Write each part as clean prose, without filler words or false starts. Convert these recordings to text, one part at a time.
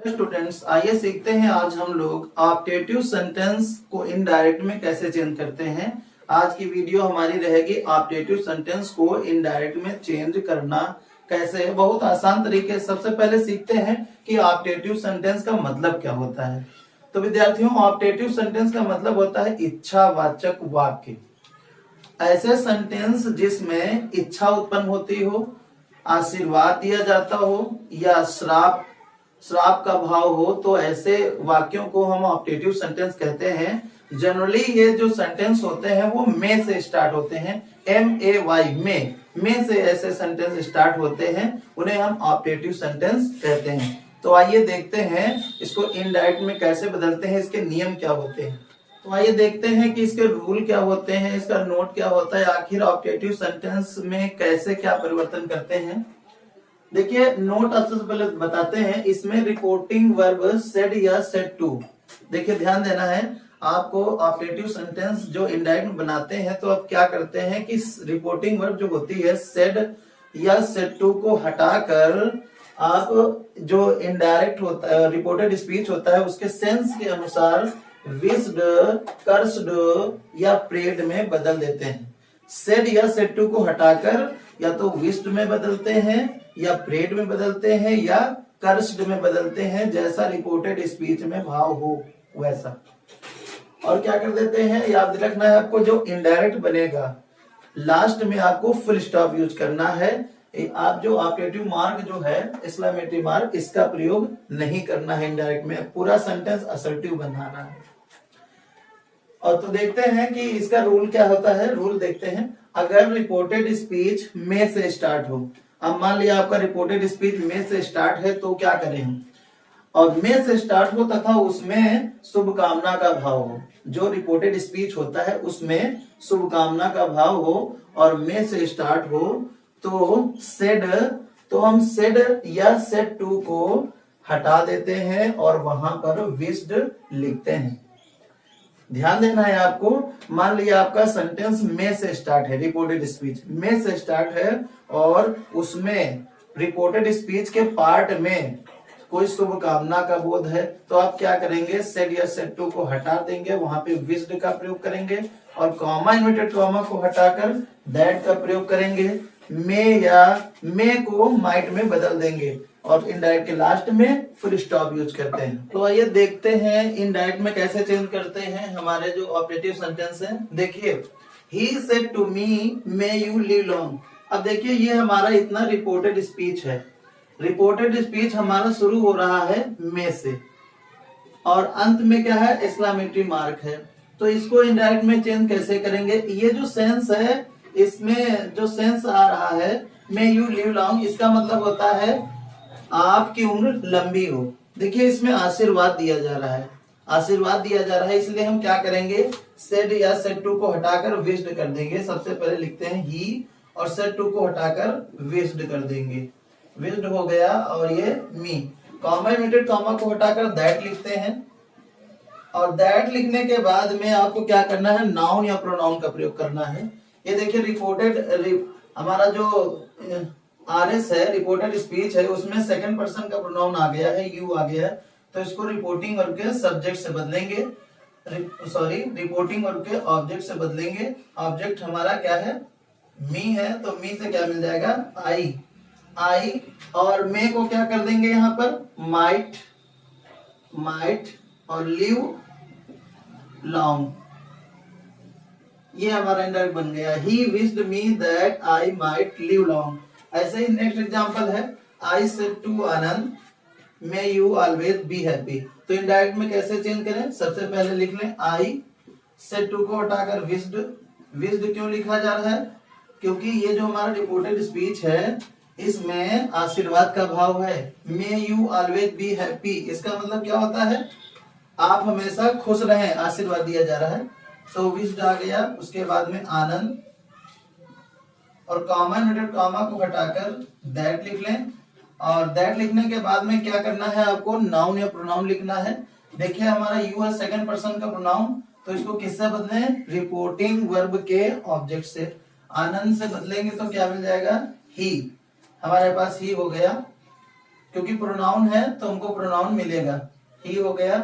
Students, आइए सीखते हैं आज हम लोग ऑप्टेटिव सेंटेंस को इनडायरेक्ट में कैसे चेंज करते हैं। आज की वीडियो हमारी रहेगी ऑप्टेटिव सेंटेंस को इनडायरेक्ट में चेंज करना कैसे है। बहुत आसान तरीके। सबसे पहले सीखते हैं कि ऑप्टेटिव सेंटेंस का मतलब क्या होता है। तो विद्यार्थियों, ऑप्टेटिव सेंटेंस का मतलब होता है इच्छावाचक वाक्य। ऐसे सेंटेंस जिसमें इच्छा उत्पन्न होती हो, आशीर्वाद दिया जाता हो या श्राप का भाव हो, तो ऐसे वाक्यों को हम ऑप्टेटिव सेंटेंस कहते हैं। जनरली ये जो सेंटेंस होते हैं वो में से स्टार्ट होते हैं। MAY में से ऐसे सेंटेंस स्टार्ट होते हैं, उन्हें हम ऑप्टेटिव सेंटेंस कहते हैं। तो आइए देखते हैं इसको इनडायरेक्ट में कैसे बदलते हैं, इसके नियम क्या होते हैं। तो आइए देखते हैं कि इसके रूल क्या होते हैं, इसका नोट क्या होता है, आखिर ऑप्टेटिव सेंटेंस में कैसे क्या परिवर्तन करते हैं। देखिए, नोट सबसे पहले बताते हैं। इसमें रिपोर्टिंग वर्ब सेड या सेड टू। देखिए, ध्यान देना है आपको। ऑप्टेटिव सेंटेंस जो इनडायरेक्ट बनाते हैं तो आप क्या करते हैं कि रिपोर्टिंग वर्ब जो होती है सेड या सेड टू को हटाकर आप जो इनडायरेक्ट होता है, रिपोर्टेड स्पीच होता है, उसके सेंस के अनुसार विश्ड, कर्स्ड या प्रेड में बदल देते हैं। सेड या सेड टू को हटाकर या तो विश्ड में बदलते हैं या प्रेड में बदलते हैं या कर्स्ड में बदलते हैं, जैसा रिपोर्टेड स्पीच में भाव हो वैसा। और क्या कर देते हैं, याद रखना है आपको, जो इनडायरेक्ट बनेगा लास्ट में आपको फुल स्टॉप यूज करना है। आप जो ऑप्टेटिव मार्क जो है, एक्सक्लेमेटरी मार्क, इसका प्रयोग नहीं करना है इनडायरेक्ट में। पूरा सेंटेंस असर्टिव बनाना है। और तो देखते हैं कि इसका रूल क्या होता है। रूल देखते हैं। अगर रिपोर्टेड स्पीच में से स्टार्ट हो, अब मान लिया आपका रिपोर्टेड स्पीच में से स्टार्ट है, तो क्या करें हम। और में से स्टार्ट हो तथा उसमें शुभकामना का भाव हो। जो रिपोर्टेड स्पीच होता है उसमें शुभकामना का भाव हो और में से स्टार्ट हो, तो सेड, तो हम सेड या सेड टू को हटा देते हैं और वहां पर विश्ड लिखते हैं। ध्यान देना है आपको। मान लिया आपका सेंटेंस में से स्टार्ट है, रिपोर्टेड स्पीच में से स्टार्ट है और उसमें रिपोर्टेड स्पीच के पार्ट में कोई शुभकामना का बोध है, तो आप क्या करेंगे, सेड या सेड टू को हटा देंगे, वहां पे विश्ड का प्रयोग करेंगे और कॉमा, इन्वर्टेड कॉमा को हटाकर दैट का प्रयोग करेंगे। में या में को माइट में बदल देंगे और इनडायरेक्ट के लास्ट में फुल स्टॉप यूज करते हैं। तो आइए देखते हैं इनडायरेक्ट में कैसे चेंज करते हैं हमारे जो ऑपरेटिव सेंटेंस है। देखिए, he said to me may you live long. अब देखिए, ये हमारा इतना रिपोर्टेड स्पीच है। रिपोर्टेड स्पीच हमारा शुरू हो रहा है में से और अंत में क्या है, एक्सक्लेमेटरी मार्क है। तो इसको इनडायरेक्ट में चेंज कैसे करेंगे। ये जो सेंस है, इसमें जो सेंस आ रहा है मे यू लिव लॉन्ग, इसका मतलब होता है आपकी उम्र लंबी हो। देखिए, इसमें आशीर्वाद दिया जा रहा है, आशीर्वाद दिया जा रहा है, इसलिए हम क्या करेंगे, सेड या सेड टू को हटाकर विश्ड कर देंगे। सबसे पहले लिखते हैं ही और सेड टू को हटाकर विश्ड कर देंगे। विश्ड हो गया और ये मी, कॉमा, इन्वर्टेड कॉमा को हटाकर दैट लिखते हैं और दैट लिखने के बाद में आपको क्या करना है, नाउन या प्रोनाउन का प्रयोग करना है। ये देखिए, रिपोर्टेड हमारा जो RS है, रिपोर्टेड स्पीच है, उसमें सेकंड पर्सन का प्रोनाउन आ गया है, यू आ गया है, तो इसको रिपोर्टिंग वर्ब के सब्जेक्ट से बदलेंगे, रिपोर्टिंग वर्ब के ऑब्जेक्ट से बदलेंगे। ऑब्जेक्ट हमारा क्या है, मी है, तो मी से क्या मिल जाएगा, आई और मे को क्या कर देंगे यहाँ पर, माइट और लिव लॉन्ग। ये हमारा इंडायरेक्ट बन गया। He wished me that I might live long. ऐसे ही नेक्स्ट एग्जांपल है, I said to Anand may you always be happy. तो इनडायरेक्ट में कैसे चेंज करें, सबसे पहले लिख लें आई सेड टू को हटाकर विश्ड। विश्ड क्यों लिखा जा रहा है, क्योंकि ये जो हमारा रिपोर्टेड स्पीच है इसमें आशीर्वाद का भाव है। मे यू ऑलवेज बी हैप्पी, इसका मतलब क्या होता है, आप हमेशा खुश रहें, आशीर्वाद दिया जा रहा है। तो विश्ड आ गया, उसके बाद में आनंद और कॉमा, इन्वर्टेड कॉमा को हटाकर दैट लिख लें और दैट लिखने के बाद में क्या करना है, आपको नाउन या प्रोनाउन लिखना है। देखिए, हमारा यू है सेकंड पर्सन का प्रोनाउन, तो इसको किससे बदलें, रिपोर्टिंग वर्ब के ऑब्जेक्ट से। आनंद से बदलेंगे तो क्या मिल जाएगा, ही, हमारे पास ही हो गया। क्योंकि प्रोनाउन है तो हमको प्रोनाउन मिलेगा। ही हो गया।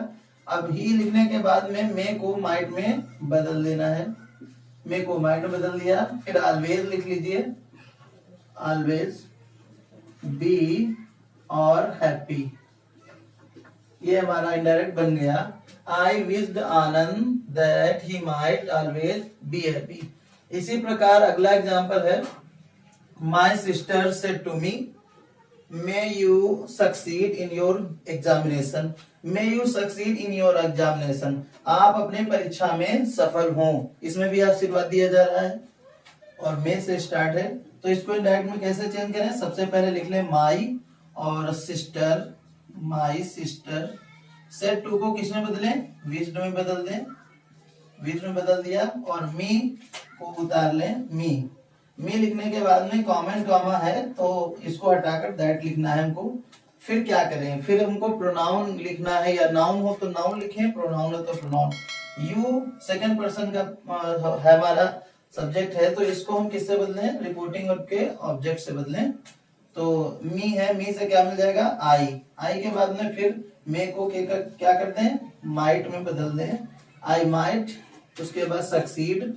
अब ही लिखने के बाद में मे को माइट में बदल देना है। मे को माइट में बदल दिया। फिर ऑलवेज लिख लीजिए, ऑलवेज बी और हैप्पी। ये हमारा इनडायरेक्ट बन गया। I wished Anand that he might always be happy. इसी प्रकार अगला एग्जांपल है, my sister said to me may you succeed in your examination. May you succeed in your examination, आप अपने परीक्षा में सफल हों। इसमें भी आशीर्वाद दिया जा रहा है और मे से स्टार्ट है। तो इसको इनडायरेक्ट में कैसे चेंज करें? सबसे पहले लिख लें माई और sister, my sister. Said to को किसमें बदलें? विश्ड में बदल दें, विश्ड में बदल दिया। और मी को उतार लें, मी। मी लिखने के बाद में कॉमेंट कॉमा है तो इसको हटाकर दैट लिखना है हमको। फिर क्या करें? फिर हमको प्रोनाउन लिखना है, या नाउन हो तो नाउन लिखें, प्रोनाउन हो तो प्रोनाउन। यू सेकंड पर्सन का है हमारा सब्जेक्ट है, तो इसको हम किससे बदलें? रिपोर्टिंग वर्ब के ऑब्जेक्ट से बदलें। तो मी है, मी से क्या मिल जाएगा? आई। आई के बाद में फिर मे को क्या करते हैं? माइट में बदल दें, आई माइट। उसके बाद सक्सीड,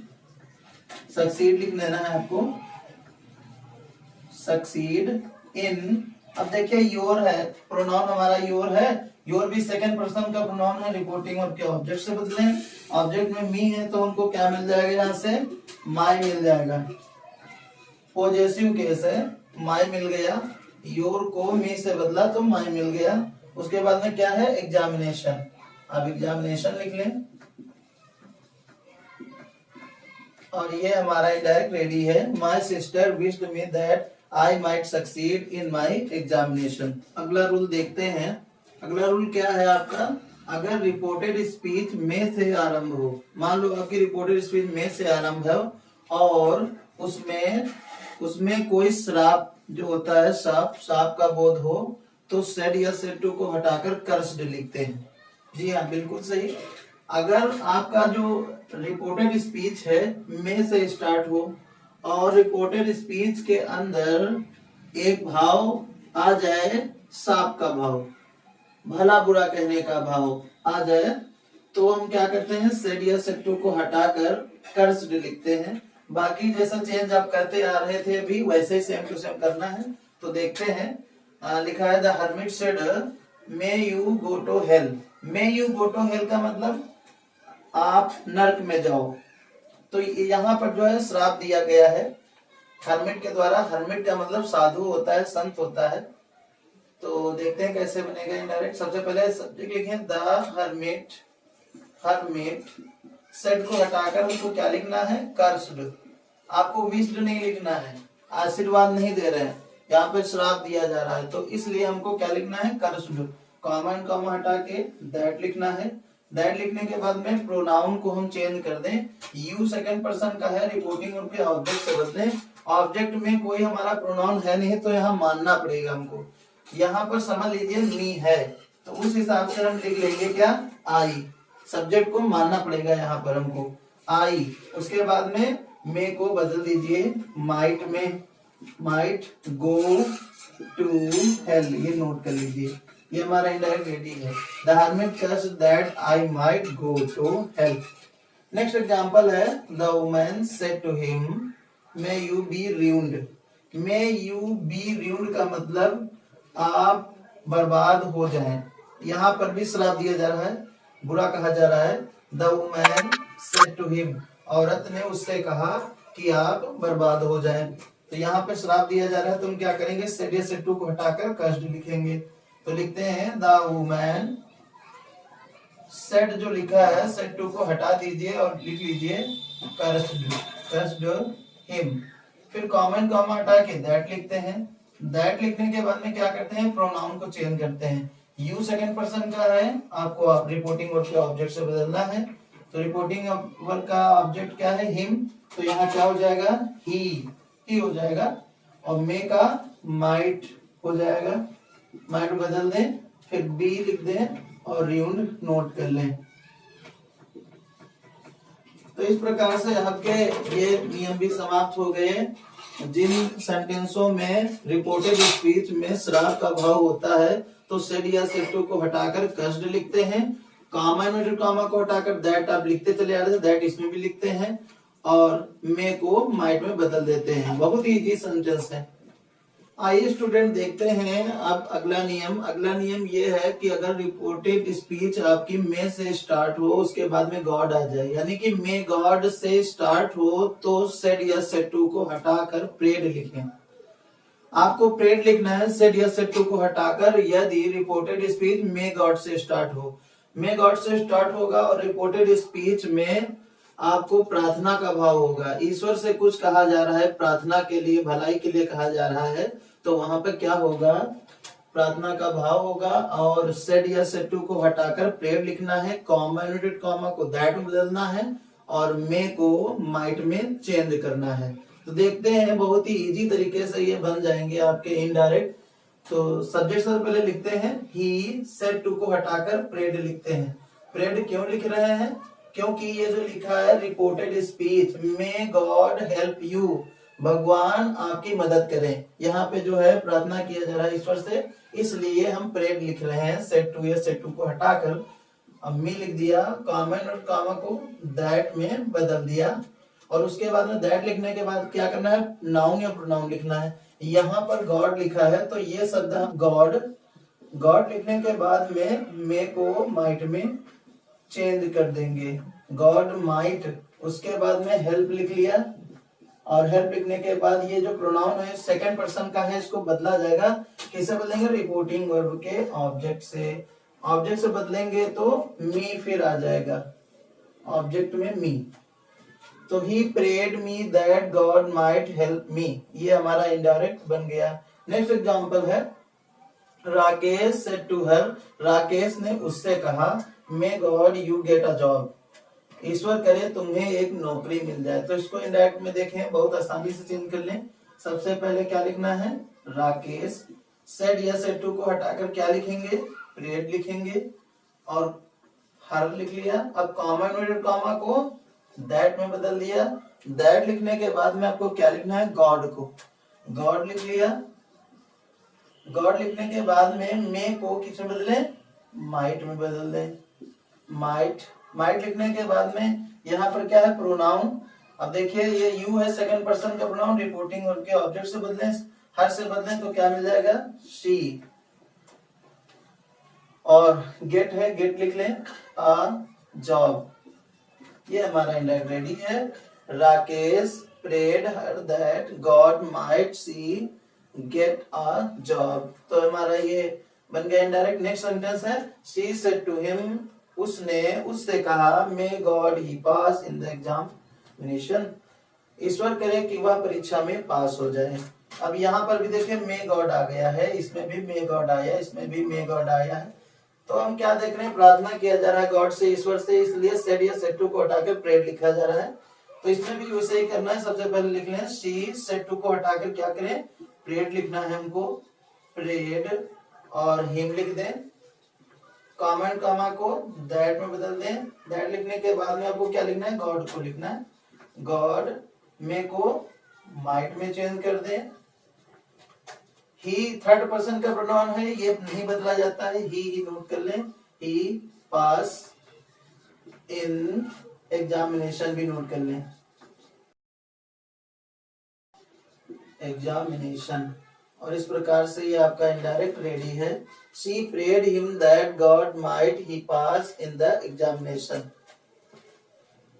सक्सीड लिख लेना है आपको, सक्सीड इन। अब देखिए योर है, प्रोनाउन हमारा योर है, योर भी सेकंड पर्सन का प्रोनाउन है, रिपोर्टिंग वर्ब के ऑब्जेक्ट से बदलें। ऑब्जेक्ट में मी है तो हमको क्या मिल जाएगा? यहाँ से माई मिल जाएगा। पॉजेसिव केस है, माई मिल गया। योर को मी से बदला तो माई मिल गया। उसके बाद में क्या है? एग्जामिनेशन। अब एग्जामिनेशन लिख लें और ये हमारा डायरेक्ट रेडी है। My sister wished me that I might succeed in my examination. अगला रूल देखते हैं। अगला रूल क्या है आपका? अगर रिपोर्टेड स्पीच में से आरंभ हो, मान लो आपकी रिपोर्टेड स्पीच में से आरंभ है और उसमें कोई श्राप जो होता है, श्राप का बोध हो, तो सेड या सेड टू को हटाकर कर्स्ड लिखते हैं। जी हाँ, बिल्कुल सही। अगर आपका जो रिपोर्टेड स्पीच है में से स्टार्ट हो और रिपोर्टेड स्पीच के अंदर एक भाव आ जाए, साप का भाव, भला बुरा कहने का भाव आ जाए, तो हम क्या करते हैं? सेड या सेड टू को हटाकर कर्स्ड लिखते हैं। बाकी जैसा चेंज आप करते आ रहे थे अभी, वैसे ही सेम टू सेम करना है। तो देखते हैं। लिखा है the hermit said may you go to hell. May you go to hell का मतलब आप नरक में जाओ। तो यहाँ पर जो है श्राप दिया गया है हर्मिट के द्वारा। हर्मिट का मतलब साधु होता है, संत होता है। तो देखते हैं कैसे बनेगा इनडायरेक्ट। सबसे पहले सब्जेक्ट लिखें द हर्मिट। हर्मिट सेड को हटाकर उसको क्या लिखना है? कर्स्ड। आपको विश्ड नहीं लिखना है, आशीर्वाद नहीं दे रहे हैं, यहाँ पे श्राप दिया जा रहा है, तो इसलिए हमको क्या लिखना है? कर्स्ड। कॉमा एंड कॉमा हटा के दैट लिखना है। दैट लिखने के बाद में प्रोनाउन को हम चेंज कर दें। यू सेकंड पर्सन का है, रिपोर्टिंग वर्ब के ऑब्जेक्ट से बदलें। ऑब्जेक्ट में कोई हमारा प्रोनाउन है नहीं तो यहाँ मानना पड़ेगा हमको। यहाँ पर समझ लीजिए मी है, तो उस हिसाब से हम लिख लेंगे क्या? आई। सब्जेक्ट को मानना पड़ेगा यहाँ पर हमको, आई। उसके बाद में मे को बदल दीजिए माइट में, माइट गो टू हेल। ये नोट कर लीजिए, ये हमारा इनडायरेक्ट रेडी है। The hermit cursed that I might go to hell. Next example है, the woman said to him may you be ruined. May you be ruined का मतलब आप बर्बाद हो जाएं। यहाँ पर भी श्राप दिया जा रहा है, बुरा कहा जा रहा है। The woman said to him, औरत ने उससे कहा कि आप बर्बाद हो जाएं। तो यहाँ पे श्राप दिया जा रहा है, तो हम क्या करेंगे? सेड या सेड टू को हटाकर कर्स्ड लिखेंगे। तो लिखते हैं द वुमन सेड, जो लिखा है सेड टू को हटा दीजिए और लिख लीजिए कर्स्ड, कर्स्ड हिम। फिर कॉमा कॉमा हटा के दैट लिखते हैं। दैट लिखने के बाद में क्या करते हैं? प्रोनाउन को चेंज करते हैं। यू सेकंड पर्सन का है, आपको रिपोर्टिंग वर्ब के ऑब्जेक्ट से बदलना है। तो रिपोर्टिंग वर्ब का ऑब्जेक्ट क्या है? हिम। तो यहाँ क्या हो जाएगा? ही हो जाएगा। और मे का माइट हो जाएगा, माइट बदल दें, फिर बी लिख दें और रूइंड नोट कर लें। तो इस प्रकार से आपके ये नियम भी समाप्त हो गए। जिन सेंटेंसों में रिपोर्टेड स्पीच में शराब का भाव होता है तो सेड या सेड टू को हटाकर कस्ड लिखते हैं। कॉमा इनवर्टेड कॉमा को हटाकर दैट आप लिखते चले आ रहे थे, दैट इसमें भी लिखते हैं और मे को माइट में बदल देते हैं। बहुत ही इजी सेंटेंस है। आइए स्टूडेंट देखते हैं अब अगला नियम। अगला नियम ये है कि अगर रिपोर्टेड स्पीच आपकी मे से स्टार्ट हो उसके बाद में गॉड आ जाए, यानी कि मे गॉड से स्टार्ट हो तो सेड या सेड टू को हटाकर प्रेड लिखें। आपको प्रेड लिखना है सेड या सेड टू को हटाकर यदि रिपोर्टेड स्पीच मे गॉड से स्टार्ट हो। मे गॉड से स्टार्ट होगा और रिपोर्टेड स्पीच में आपको प्रार्थना का भाव होगा, ईश्वर से कुछ कहा जा रहा है, प्रार्थना के लिए, भलाई के लिए कहा जा रहा है, तो वहां पे क्या होगा, प्रार्थना का भाव होगा और सेड या सेड टू को हटाकर प्रेयर लिखना है। कॉमा इनवर्टेड कॉमा को दैट में बदलना है और मे को माइट में चेंज करना है। तो देखते हैं बहुत ही इजी तरीके से ये बन जाएंगे आपके इनडायरेक्ट। तो सब्जेक्ट से पहले लिखते हैं ही सेड टू को हटाकर प्रेड लिखते हैं। प्रेड क्यों लिख रहे हैं, क्योंकि ये जो लिखा है reported speech may God help you, भगवान आपकी मदद करें, यहाँ पे जो है प्रार्थना किया जा रहा है ईश्वर से, इसलिए हम प्रेड लिख रहे हैं। सेड टू या सेड टू को हटाकर अब मी लिख दिया, कॉमा और कॉमा को दैट में बदल दिया और उसके बाद में दैट लिखने के बाद क्या करना है, नाउन या प्रोनाउन लिखना है। यहाँ पर गॉड लिखा है तो ये शब्द गॉड, गॉड लिखने के बाद में मे को माइट में चेंज कर देंगे, गॉड माइट। उसके बाद में हेल्प लिख लिया और हेल्प लिखने के बाद ये जो प्रोनाउन है सेकंड पर्सन का है, इसको बदला जाएगा, किसे बदलेंगे, रिपोर्टिंग वर्ब के ऑब्जेक्ट से। ऑब्जेक्ट से बदलेंगे तो मी फिर आ जाएगा, ऑब्जेक्ट में मी। तो he prayed me that God might help me, ये हमारा इनडायरेक्ट बन गया। नेक्स्ट एग्जांपल है Rakesh said to her, Rakesh ने उससे कहा may God you get a job, ईश्वर करे तुम्हें एक नौकरी मिल जाए। तो इसको इनडायरेक्ट में देखें, बहुत आसानी से चेंज कर लें। सबसे पहले क्या लिखना है, राकेश, सेड या सेड टू को हटाकर क्या लिखेंगे, प्रेड लिखेंगे और हर लिख लिया। अब कॉमा इनवर्टेड कॉमा को दैट में बदल दिया, दैट लिखने के बाद में आपको क्या लिखना है, गॉड को, गॉड लिख लिया। गॉड लिखने के बाद में मे को किस में बदले, माइट में बदल दे, माइट। माइट लिखने के बाद में यहाँ पर क्या है, प्रोनाउन। अब देखिए ये यू है सेकंड पर्सन का प्रोनाउन, रिपोर्टिंग उनके ऑब्जेक्ट से बदले, हर से बदले तो क्या मिल जाएगा, शी। और गेट है, गेट लिख लें, अ जॉब। ये हमारा इंडायरेक्ट रेडी है। Rakesh prayed her that God might she get a job, तो हमारा ये बन गया इनडायरेक्ट। नेक्स्ट सेंटेंस है शी सेड टू हिम, उसने उससे कहा may God he pass in the examination, ईश्वर करे कि वह परीक्षा में पास हो जाए। अब यहाँ पर भी देखिए मे गॉड आ गया है, इसमें भी मे गॉड आया, इसमें भी मे गॉड आया है। तो हम क्या देख रहे हैं, प्रार्थना किया जा रहा है गॉड से, ईश्वर से, इसलिए सेड या सेड टू को हटाकर प्रेड लिखा जा रहा है। तो इसमें भी वैसे ही करना है। सबसे पहले लिख लें शी सेड टू को हटाकर क्या करें, प्रेड लिखना है हमको, प्रेड और हिम लिख दें। कॉमा एंड कॉमा को दैट में बदल दें, दैट लिखने के बाद में आपको क्या लिखना है, गॉड को लिखना है, गॉड। मे को माइट में चेंज कर दें। ही थर्ड पर्सन का प्रोनाउन है, ये नहीं बदला जाता है, ही नोट कर लें। ही पास इन एग्जामिनेशन भी नोट कर लें, एग्जामिनेशन। और इस प्रकार से ये आपका इनडायरेक्ट रेडी है। She prayed him that God might he pass in the examination.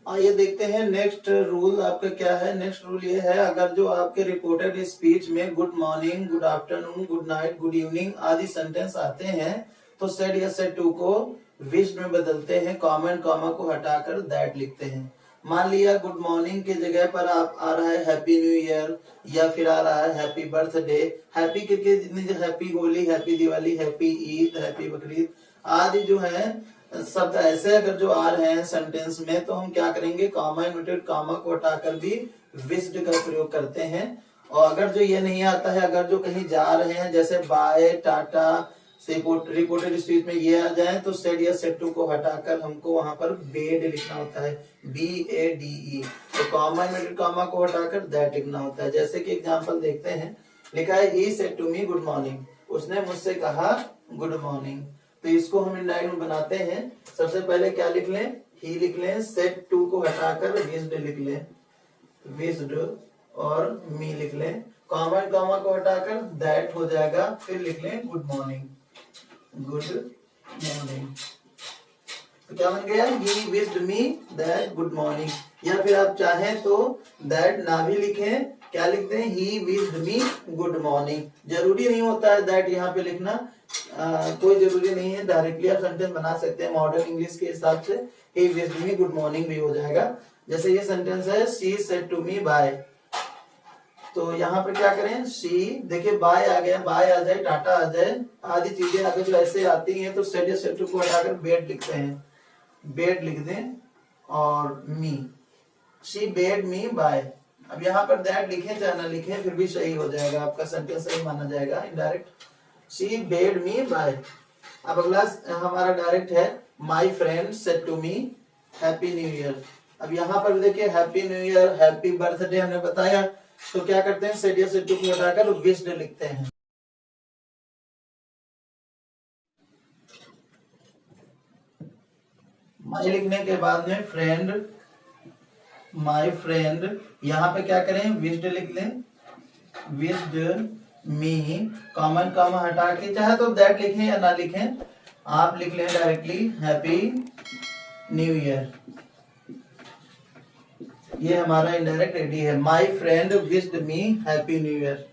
आइए देखते हैं नेक्स्ट रूल आपका क्या है। नेक्स्ट रूल ये है, अगर जो आपके रिपोर्टेड स्पीच में good morning, good afternoon, good night, good evening आदि सेंटेंस आते हैं तो सेड या सेड टू को विश्ड में बदलते हैं, कॉमा एंड कॉमा को हटाकर दैट लिखते हैं। मान लिया गुड मॉर्निंग की जगह पर आप आ रहा है हैप्पी न्यू ईयर या फिर आ रहा है हैप्पी बर्थडे, हैप्पी करके जितनी happy Holi, happy Diwali, happy Eid, happy Bakrid आदि जो है शब्द ऐसे अगर जो आ रहे हैं सेंटेंस में तो हम क्या करेंगे, कॉमा इनवर्टेड कॉमा को हटाकर भी विश्ड का प्रयोग करते हैं। और अगर जो ये नहीं आता है, अगर जो कहीं जा रहे हैं जैसे बाय, टाटा, रिपोर्टेड स्पीच में ये आ जाए तो सेड या सेड टू को हटाकर हमको वहां पर बेड लिखना होता है, BADE। तो कॉमा इनवर्टेड कॉमा को हटाकर दैट लिखना होता है। जैसे कि एग्जांपल देखते हैं, लिखा है he said to me good morning, उसने मुझसे कहा गुड मॉर्निंग। तो इसको हम इनडायरेक्ट में बनाते हैं। सबसे पहले क्या लिख लें, ही लिख लें, सेड टू को हटाकर विज्ड लिख लें, विज्ड, और मी लिख लें, कॉमा कॉमा को हटाकर दैट हो जाएगा, फिर लिख लें गुड मॉर्निंग, गुड मॉर्निंग। तो क्या बन गया, he wished me that good morning. या फिर आप चाहें तो दैट ना भी लिखें, क्या लिखते हैं, ही विश्ड मी गुड मॉर्निंग। जरूरी नहीं होता है दैट यहाँ पे लिखना, कोई जरूरी नहीं है, डायरेक्टली आप सेंटेंस बना सकते हैं मॉडर्न इंग्लिश के हिसाब से, he wished me good morning भी हो जाएगा। जैसे ये सेंटेंस है, she said to me bye. तो यहाँ पर क्या करें, शी, देखिए बाय आ गया, बाय आ जाए, टाटा आ जाए, आदि चीजें अगर जो ऐसे आती हैं तो सेड या सेड टू को हटाकर बेड लिखते हैं, बेड लिख दें, और मी, शी बेड मी बाय। अब यहाँ पर दैट लिखें चाहे ना लिखें फिर भी सही हो जाएगा, आपका सेंटेंस सही माना जाएगा indirect, she bade me bye. अब अगला हमारा डायरेक्ट है, my friend said to me happy new year. अब यहाँ पर देखिए happy new year, happy birthday हमने बताया, तो क्या करते हैं, सेड या सेड टू को हटाकर विश्ड लिखते हैं। माई लिखने के बाद में फ्रेंड, माई फ्रेंड, यहाँ पे क्या करें, विश्ड लिख लें, विश्ड मी, कॉमन कॉमा हटा के, चाहे तो दैट लिखें या ना लिखें, आप लिख लें डायरेक्टली हैप्पी न्यू ईयर। ये हमारा इनडायरेक्ट रेडी है, my friend wished me happy new year.